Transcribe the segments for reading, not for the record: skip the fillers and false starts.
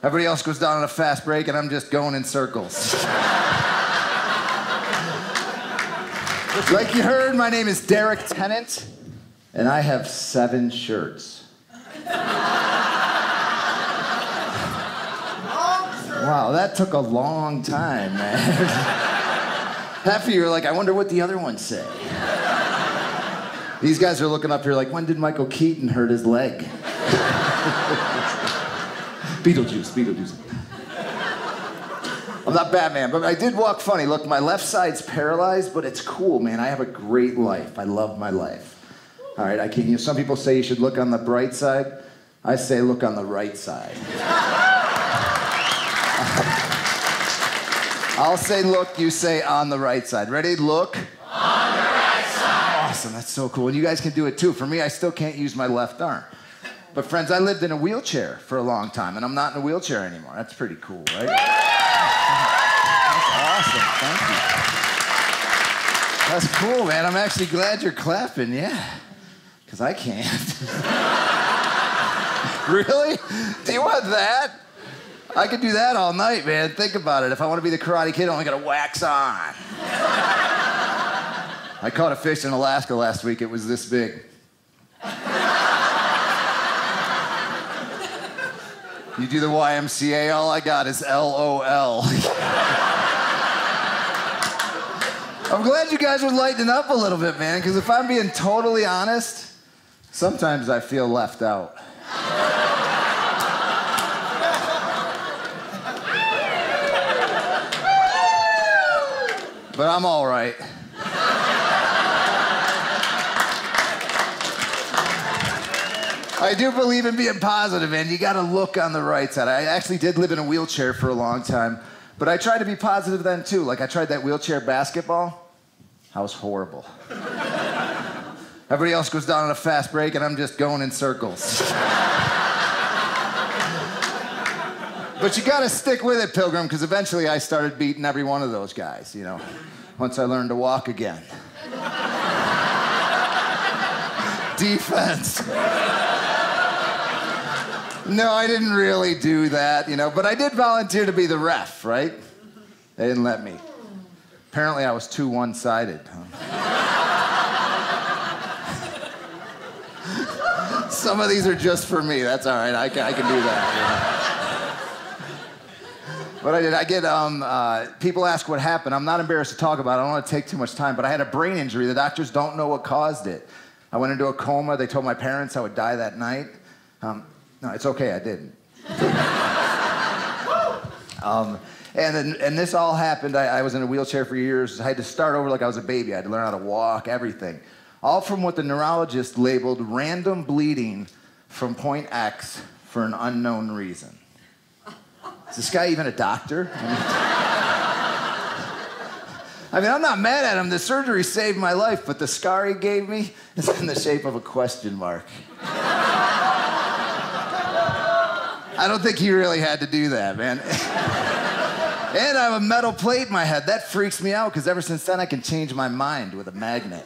Everybody else goes down on a fast break, and I'm just going in circles. Like you heard, my name is Derrick Tennant, and I have 7 shirts. Wow, that took a long time, man. Half of you are like, I wonder what the other ones say. These guys are looking up here like, when did Michael Keaton hurt his leg? Beetlejuice. I'm not Batman, but I did walk funny. Look, my left side's paralyzed, but it's cool, man. I have a great life. I love my life. All right, some people say you should look on the bright side. I say look on the right side. I'll say look, you say on the right side. Ready? Look. On the right side. Awesome, that's so cool. And you guys can do it too. For me, I still can't use my left arm. But friends, I lived in a wheelchair for a long time, and I'm not in a wheelchair anymore. That's pretty cool, right? That's awesome, thank you. That's cool, man. I'm actually glad you're clapping, yeah. Because I can't. Really? Do you want that? I could do that all night, man. Think about it. If I want to be the Karate Kid, I only got to wax on. I caught a fish in Alaska last week. It was this big. You do the YMCA, all I got is LOL. I'm glad you guys are lightening up a little bit, man, because if I'm being totally honest, sometimes I feel left out. But I'm all right. I do believe in being positive, man. You gotta look on the right side. I actually did live in a wheelchair for a long time, but I tried to be positive then too. Like I tried that wheelchair basketball. I was horrible. Everybody else goes down on a fast break, and I'm just going in circles. But you gotta stick with it, Pilgrim, because eventually I started beating every one of those guys, you know, once I learned to walk again. Defense. No, I didn't really do that, you know, but I did volunteer to be the ref, right? They didn't let me. Apparently I was too one-sided. Some of these are just for me. That's all right. I can do that. You know? But I get people ask what happened. I'm not embarrassed to talk about it. I don't want to take too much time, but I had a brain injury. The doctors don't know what caused it. I went into a coma. They told my parents I would die that night. No, it's okay, I didn't. And this all happened. I was in a wheelchair for years. I had to start over like I was a baby. I had to learn how to walk, everything. All from what the neurologist labeled random bleeding from point X for an unknown reason. Is this guy even a doctor? I mean, I'm not mad at him. The surgery saved my life, but the scar he gave me is in the shape of a question mark. I don't think he really had to do that, man. And I have a metal plate in my head. That freaks me out, because ever since then I can change my mind with a magnet.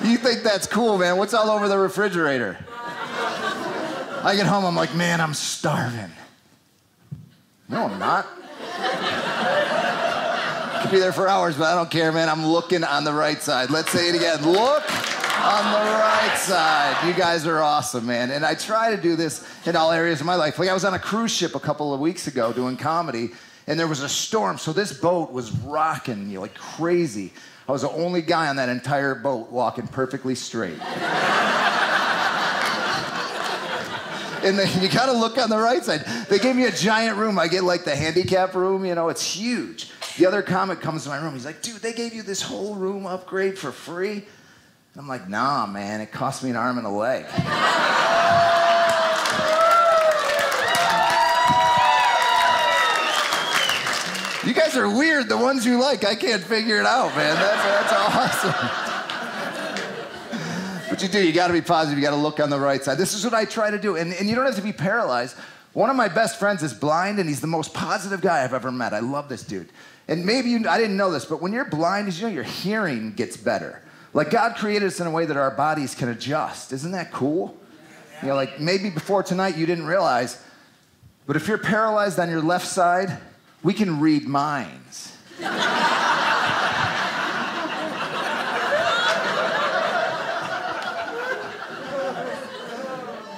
You think that's cool, man? What's all over the refrigerator? I get home, I'm like, man, I'm starving. No, I'm not. Could be there for hours, but I don't care, man. I'm looking on the right side. Let's say it again. Look on the right side. You guys are awesome, man. And I try to do this in all areas of my life. Like I was on a cruise ship a couple of weeks ago doing comedy, and there was a storm, so this boat was rocking, like crazy. I was the only guy on that entire boat walking perfectly straight. And you gotta look on the right side. They gave me a giant room. I get like the handicap room, you know, it's huge. The other comic comes to my room, he's like, dude, they gave you this whole room upgrade for free? And I'm like, nah, man, it cost me an arm and a leg. You guys are weird, the ones you like, I can't figure it out, man. That's awesome. But you do, you gotta be positive, you gotta look on the right side. This is what I try to do, and you don't have to be paralyzed. One of my best friends is blind, and he's the most positive guy I've ever met. I love this dude. And maybe I didn't know this, but when you're blind, you know, your hearing gets better. Like God created us in a way that our bodies can adjust. Isn't that cool? You know, like maybe before tonight you didn't realize, but if you're paralyzed on your left side, we can read minds.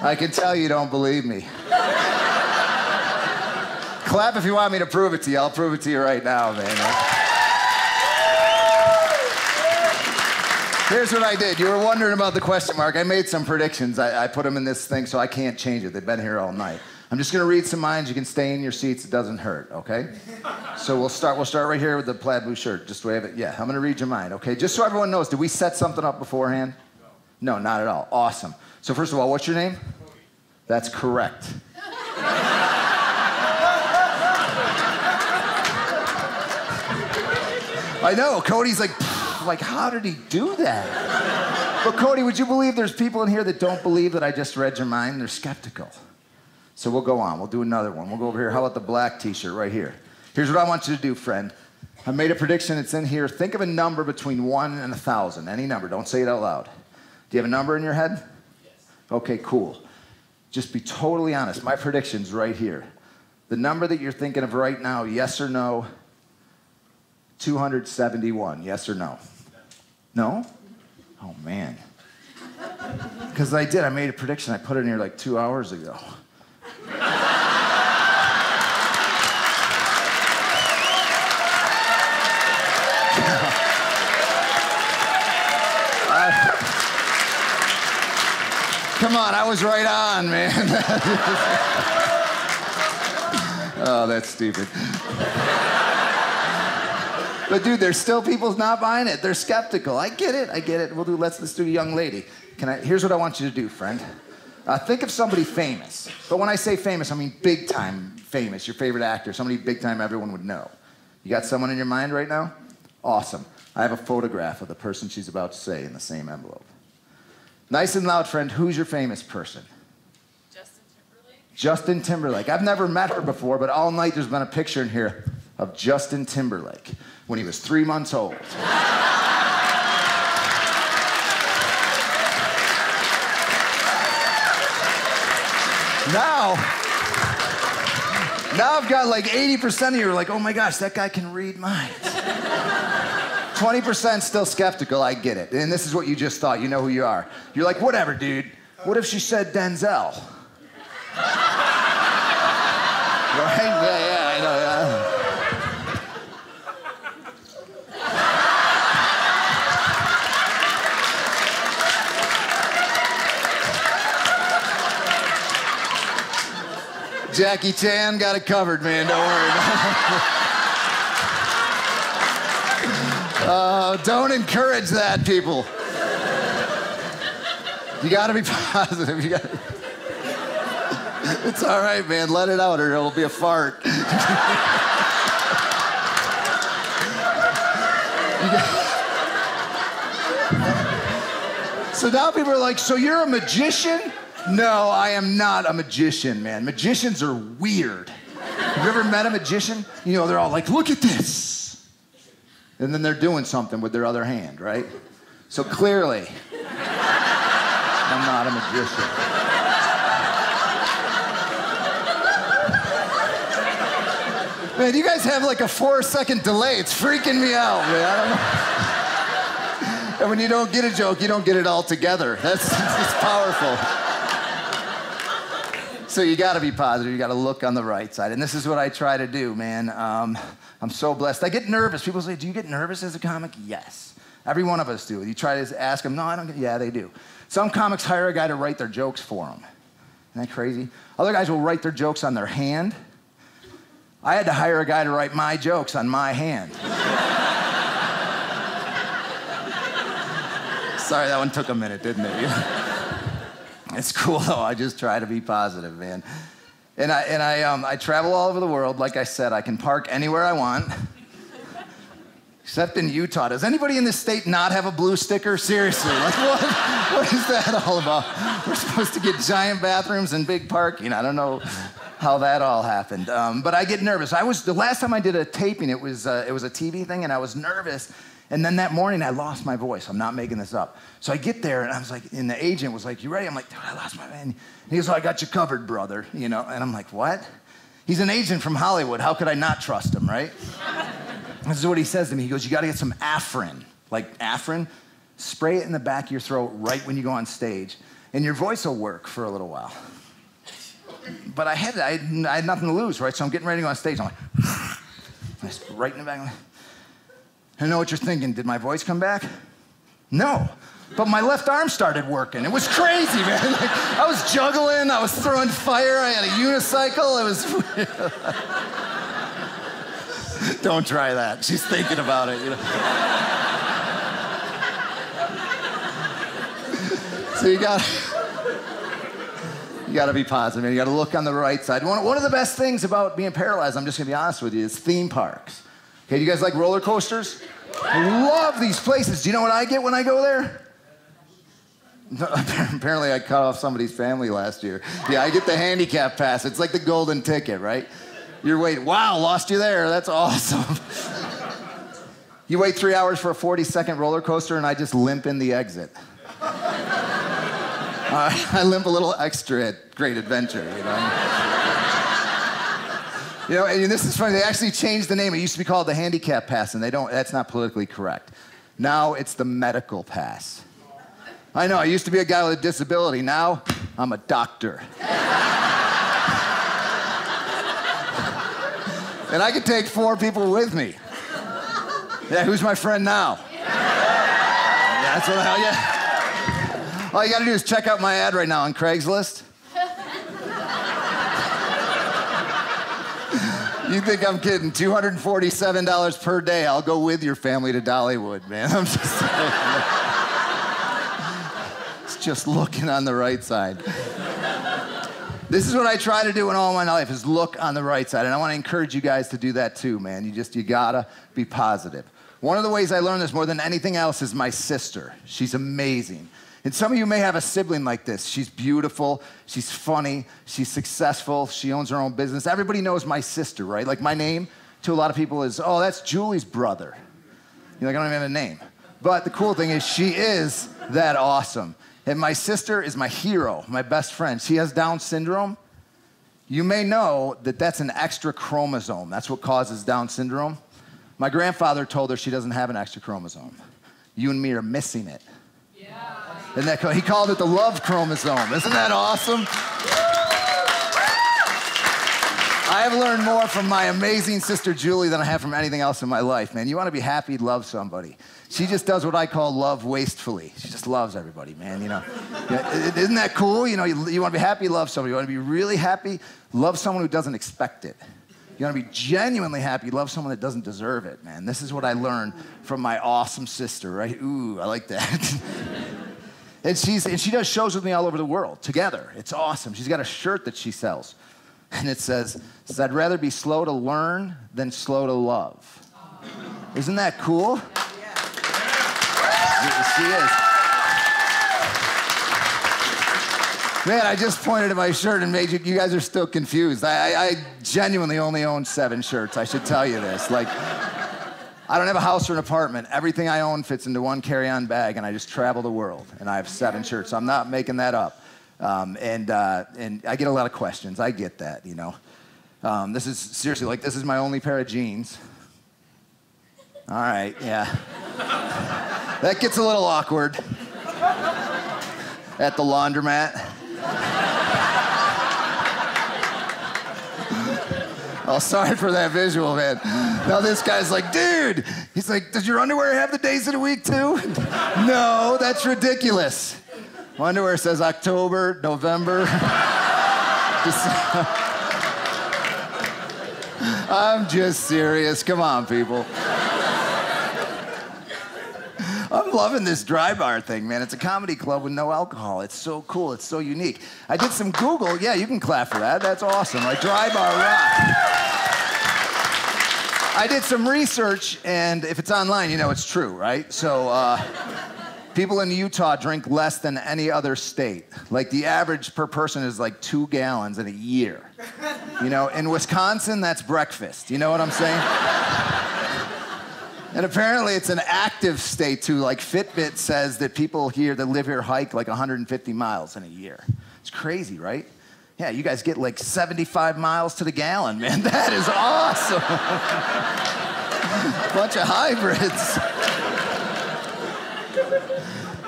I can tell you don't believe me. Clap if you want me to prove it to you. I'll prove it to you right now, man. Here's what I did. You were wondering about the question mark. I made some predictions. I put them in this thing so I can't change it. They've been here all night. I'm just going to read some minds. You can stay in your seats. It doesn't hurt, okay? So we'll start right here with the plaid blue shirt. Just wave it. Yeah, I'm going to read your mind, okay? Just so everyone knows, did we set something up beforehand? No, not at all. Awesome. So first of all, what's your name? That's correct. I know. Cody's like, how did he do that? But Cody, would you believe there's people in here that don't believe that I just read your mind? They're skeptical. So we'll go on. We'll do another one. We'll go over here. How about the black t-shirt right here? Here's what I want you to do, friend. I made a prediction. It's in here. Think of a number between 1 and 1,000. Any number. Don't say it out loud. Do you have a number in your head? Yes. Okay, cool. Just be totally honest. My prediction's right here. The number that you're thinking of right now, yes or no? 271, yes or no? No? Oh, man. Because I did. I made a prediction. I put it in here like 2 hours ago. Come on, I was right on, man. Oh, that's stupid. But dude, there's still people not buying it. They're skeptical. I get it. Let's do a young lady. Here's what I want you to do, friend. Think of somebody famous. But when I say famous, I mean big time famous. Your favorite actor, somebody big time everyone would know. You got someone in your mind right now? Awesome. I have a photograph of the person she's about to say in the same envelope. Nice and loud, friend. Who's your famous person? Justin Timberlake. Justin Timberlake. I've never met her before, but all night there's been a picture in here of Justin Timberlake when he was 3 months old. Now I've got like 80% of you are like, oh my gosh, that guy can read minds. 20% still skeptical, I get it. And this is what you just thought, you know who you are. You're like, whatever, dude. What if she said Denzel? Right? Yeah, I know, yeah. Jackie Chan got it covered, man, don't worry. Don't encourage that, people. You gotta be positive. It's all right, man. Let it out or it'll be a fart. So now people are like, so you're a magician? No, I am not a magician, man. Magicians are weird. Have you ever met a magician? You know, they're all like, look at this. And then they're doing something with their other hand, right? So clearly, I'm not a magician. Man, you guys have like a 4-second delay. It's freaking me out, man. I don't know. And when you don't get a joke, you don't get it all together. It's powerful. So you gotta be positive. You gotta look on the right side. And this is what I try to do, man. I'm so blessed. I get nervous. People say, do you get nervous as a comic? Yes. Every one of us do. You try to ask them, no, I don't get, yeah, they do. Some comics hire a guy to write their jokes for them. Isn't that crazy? Other guys will write their jokes on their hand. I had to hire a guy to write my jokes on my hand. Sorry, that one took a minute, didn't it? It's cool, though. I just try to be positive, man. And I travel all over the world. Like I said, I can park anywhere I want, except in Utah. Does anybody in this state not have a blue sticker? Seriously, like what is that all about? We're supposed to get giant bathrooms and big parking. I don't know how that all happened. But I get nervous. The last time I did a taping, it was a TV thing, and I was nervous. And then that morning, I lost my voice. I'm not making this up. So I get there, and I was like, and the agent was like, you ready? I'm like, dude, I lost my man. And he goes, oh, I got you covered, brother. You know, and I'm like, what? He's an agent from Hollywood. How could I not trust him, right? This is what he says to me. He goes, you got to get some Afrin. Like Afrin, spray it in the back of your throat right when you go on stage, and your voice will work for a little while. But I had nothing to lose, right? So I'm getting ready to go on stage. I'm like, right in the back. I know what you're thinking. Did my voice come back? No. But my left arm started working. It was crazy, man. Like, I was juggling. I was throwing fire. I had a unicycle. It was... Don't try that. She's thinking about it, you know. So you got to be positive, man. You got to look on the right side. One of the best things about being paralyzed, I'm just going to be honest with you, is theme parks. Okay, do you guys like roller coasters? I love these places. Do you know what I get when I go there? Apparently I cut off somebody's family last year. Yeah, I get the handicap pass. It's like the golden ticket, right? You're waiting. Wow, lost you there. That's awesome. You wait 3 hours for a 40-second roller coaster, and I just limp in the exit. I limp a little extra at Great Adventure, you know? You know, and this is funny. They actually changed the name. It used to be called the handicap pass, and that's not politically correct. Now it's the medical pass. I know, I used to be a guy with a disability. Now I'm a doctor. And I could take 4 people with me. Yeah, who's my friend now? Yeah, that's what the hell, yeah. All you gotta do is check out my ad right now on Craigslist. You think I'm kidding? $247 per day. I'll go with your family to Dollywood, man. I'm just saying. It's just looking on the right side. This is what I try to do in all my life, is look on the right side. And I want to encourage you guys to do that too, man. You gotta be positive. One of the ways I learned this more than anything else is my sister. She's amazing. And some of you may have a sibling like this. She's beautiful, she's funny, she's successful, she owns her own business. Everybody knows my sister, right? Like my name to a lot of people is, oh, that's Julie's brother. You're like, I don't even have a name. But the cool thing is she is that awesome. And my sister is my hero, my best friend. She has Down syndrome. You may know that that's an extra chromosome. That's what causes Down syndrome. My grandfather told her she doesn't have an extra chromosome. You and me are missing it. Yeah. Isn't that cool? He called it the love chromosome. Isn't that awesome? I have learned more from my amazing sister Julie than I have from anything else in my life, man. You want to be happy, love somebody. She just does what I call love wastefully. She just loves everybody, man, you know. Yeah, isn't that cool? You know, you want to be happy, love somebody. You want to be really happy, love someone who doesn't expect it. You want to be genuinely happy, love someone that doesn't deserve it, man. This is what I learned from my awesome sister, right? Ooh, I like that. And she does shows with me all over the world, together. It's awesome. She's got a shirt that she sells. And it says, I'd rather be slow to learn than slow to love. Isn't that cool? She is. Man, I just pointed at my shirt and made you guys are still confused. I genuinely only own 7 shirts. I should tell you this. Like, I don't have a house or an apartment. Everything I own fits into one carry-on bag, and I just travel the world. And I have 7 shirts. So I'm not making that up. And I get a lot of questions. I get that, you know. This is seriously, like, this is my only pair of jeans. All right, yeah. That gets a little awkward at the laundromat. Oh, sorry for that visual, man. Now this guy's like, dude, he's like, does your underwear have the days of the week too? No, that's ridiculous. My underwear says October, November, December. I'm just serious. Come on, people. I'm loving this dry bar thing, man. It's a comedy club with no alcohol. It's so cool. It's so unique. I did some Google. Yeah, you can clap for that. That's awesome. Like dry bar rock. I did some research, and if it's online, you know it's true, right? So people in Utah drink less than any other state. Like the average per person is like 2 gallons in a year. You know, in Wisconsin, that's breakfast. You know what I'm saying? And apparently it's an active state too. Like Fitbit says that people here that live here hike like 150 miles in a year. It's crazy, right? Yeah, you guys get like 75 miles to the gallon, man. That is awesome. Bunch of hybrids.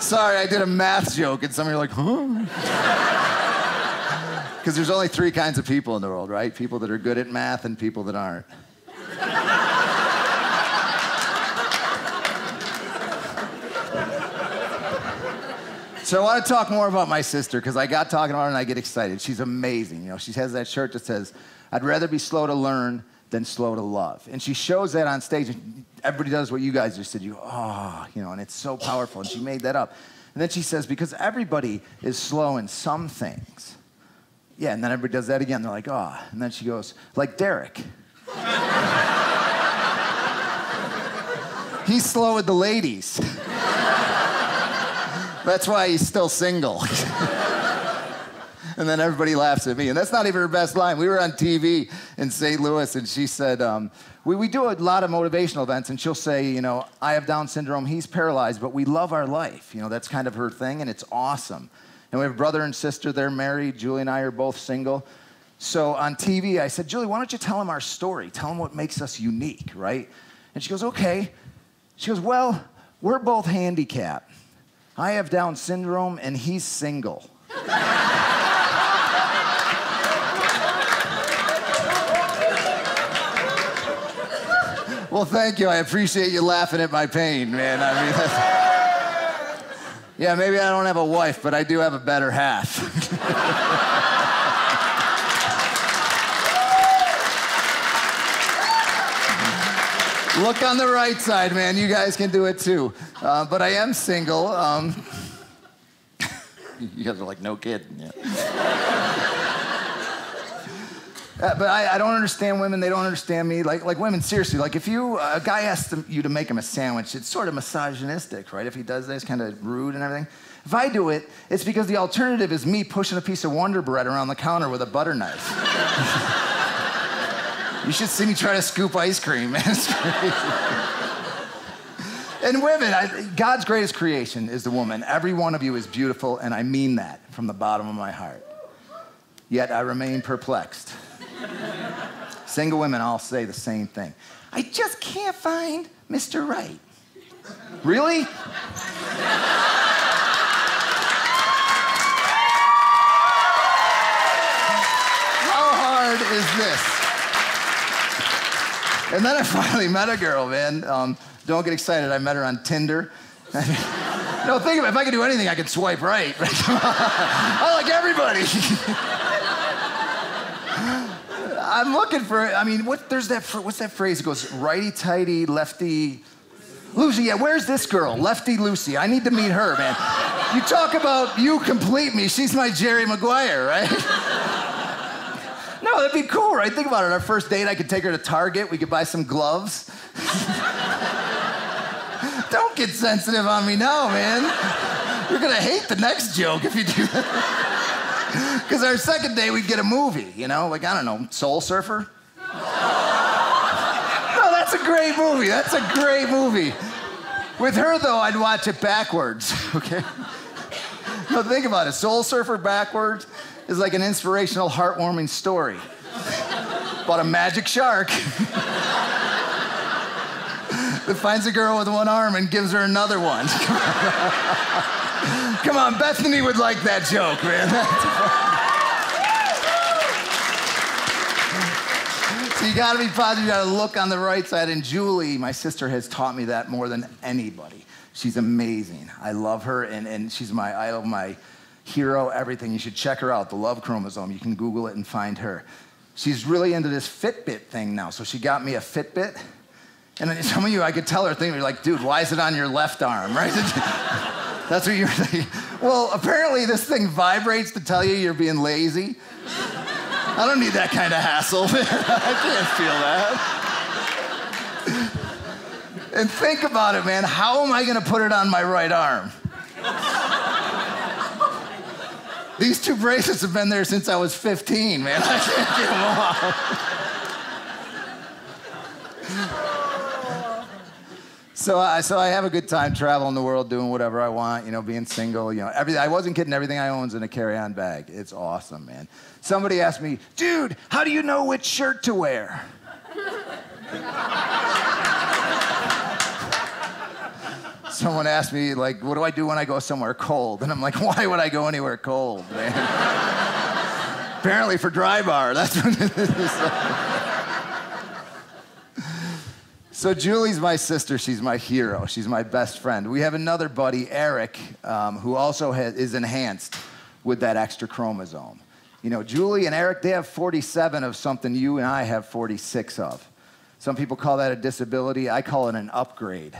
Sorry, I did a math joke, and some of you are like, huh? Because there's only 3 kinds of people in the world, right? People that are good at math and people that aren't. So I want to talk more about my sister, because I got talking about her and I get excited. She's amazing. You know, she has that shirt that says, "I'd rather be slow to learn than slow to love." And she shows that on stage. And everybody does what you guys just did. And it's so powerful. And she made that up. And then she says, because everybody is slow in some things. Yeah, and then everybody does that again. They're like, oh. And then she goes, like Derrick. He's slow with the ladies. That's why he's still single. And then everybody laughs at me. And that's not even her best line. We were on TV in St. Louis, and she said, we do a lot of motivational events, and she'll say, I have Down syndrome, he's paralyzed, but we love our life. That's kind of her thing, and it's awesome. And we have a brother and sister, they're married. Julie and I are both single. So on TV, I said, Julie, why don't you tell them our story? Tell them what makes us unique, right? And she goes, okay. She goes, well, we're both handicapped. I have Down syndrome, and he's single. Well, thank you. I appreciate you laughing at my pain, man. I mean, yeah, maybe I don't have a wife, but I do have a better half. Look on the right side, man. You guys can do it too. But I am single. You guys are like, no kidding. Yeah. But I don't understand women. They don't understand me. Like women, seriously. Like if a guy asks you to make him a sandwich, it's sort of misogynistic, right? If he does that, it's kind of rude and everything. If I do it, it's because the alternative is me pushing a piece of Wonder Bread around the counter with a butter knife. You should see me try to scoop ice cream, man. It's crazy. And women, God's greatest creation is the woman. Every one of you is beautiful, and I mean that from the bottom of my heart. Yet I remain perplexed. Single women all say the same thing. I just can't find Mr. Right. Really? How hard is this? And then I finally met a girl, man. Don't get excited. I met her on Tinder. No, think of it. If I could do anything, I could swipe right. I like everybody. I'm looking for, what's that phrase? It goes righty-tighty, lefty, Lucy. Yeah, where's this girl? Lefty Lucy. I need to meet her, man. You talk about you complete me. She's my Jerry Maguire, right? No, that'd be cool, right? Think about it. Our first date, I could take her to Target. We could buy some gloves. Don't get sensitive on me now, man. You're gonna hate the next joke if you do that. Because our second day, we'd get a movie, like, I don't know, Soul Surfer? No, that's a great movie. That's a great movie. With her, though, I'd watch it backwards, okay? No, think about it. Soul Surfer backwards is like an inspirational, heartwarming story about a magic shark that finds a girl with one arm and gives her another one. Come on, Bethany would like that joke, man. So you gotta be positive, you gotta look on the right side. And Julie, my sister, has taught me that more than anybody. She's amazing. I love her, and she's my idol, my hero, everything. You should check her out, The Love Chromosome. You can Google it and find her. She's really into this Fitbit thing now, so she got me a Fitbit. And then some of you, I could tell her thinking, you're like, dude, why is it on your left arm, right? That's what you're thinking. Well, apparently this thing vibrates to tell you you're being lazy. I don't need that kind of hassle. I can't feel that. And think about it, man. How am I going to put it on my right arm? These 2 bracelets have been there since I was 15, man. I can't get them off. So I have a good time traveling the world, doing whatever I want, being single, everything. I wasn't kidding. Everything I own's in a carry-on bag. It's awesome, man. Somebody asked me, dude, how do you know which shirt to wear? Someone asked me, like, what do I do when I go somewhere cold? And I'm like, why would I go anywhere cold, man? Apparently for dry bar. That's what it is. So Julie's my sister. She's my hero. She's my best friend. We have another buddy, Eric, who also is enhanced with that extra chromosome. Julie and Eric, they have 47 of something you and I have 46 of. Some people call that a disability. I call it an upgrade.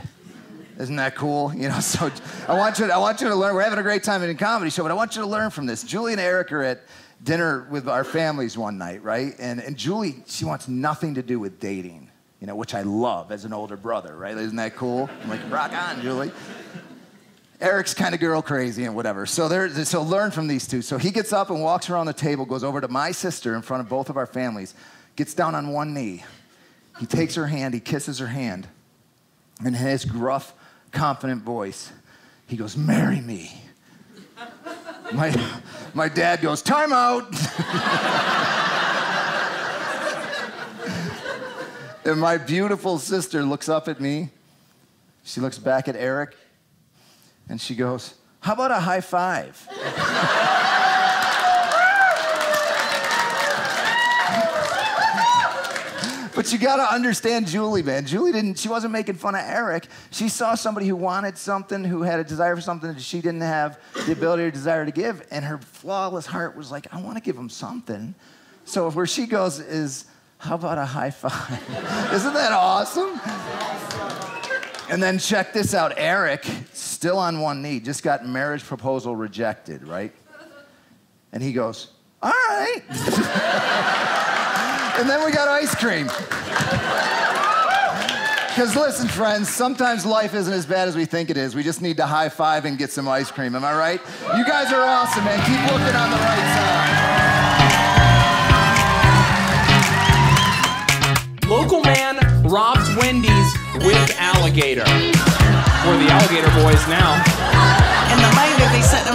Isn't that cool? So I want you to learn. We're having a great time in a comedy show, but I want you to learn from this. Julie and Eric are at dinner with our families one night, right? And Julie, she wants nothing to do with dating, which I love as an older brother, right? Isn't that cool? I'm like, rock on, Julie. Eric's kind of girl crazy and whatever. So learn from these two. So he gets up and walks around the table, goes over to my sister in front of both of our families, gets down on one knee. He takes her hand, he kisses her hand, and in his gruff, confident voice, he goes, marry me. My dad goes, time out. And my beautiful sister looks up at me. She looks back at Eric, and she goes, how about a high five? But you gotta understand Julie, man. She wasn't making fun of Eric. She saw somebody who wanted something, who had a desire for something that she didn't have the ability or desire to give, and her flawless heart was like, I wanna give him something. So where she goes is, how about a high five? Isn't that awesome? And then check this out. Eric, still on one knee, just got marriage proposal rejected, right? And he goes, all right. And then we got ice cream. Because listen, friends, sometimes life isn't as bad as we think it is. We just need to high five and get some ice cream. Am I right? You guys are awesome, man. Keep looking on the right side. Local man robs Wendy's with alligator. We're the alligator boys now. And the later they sent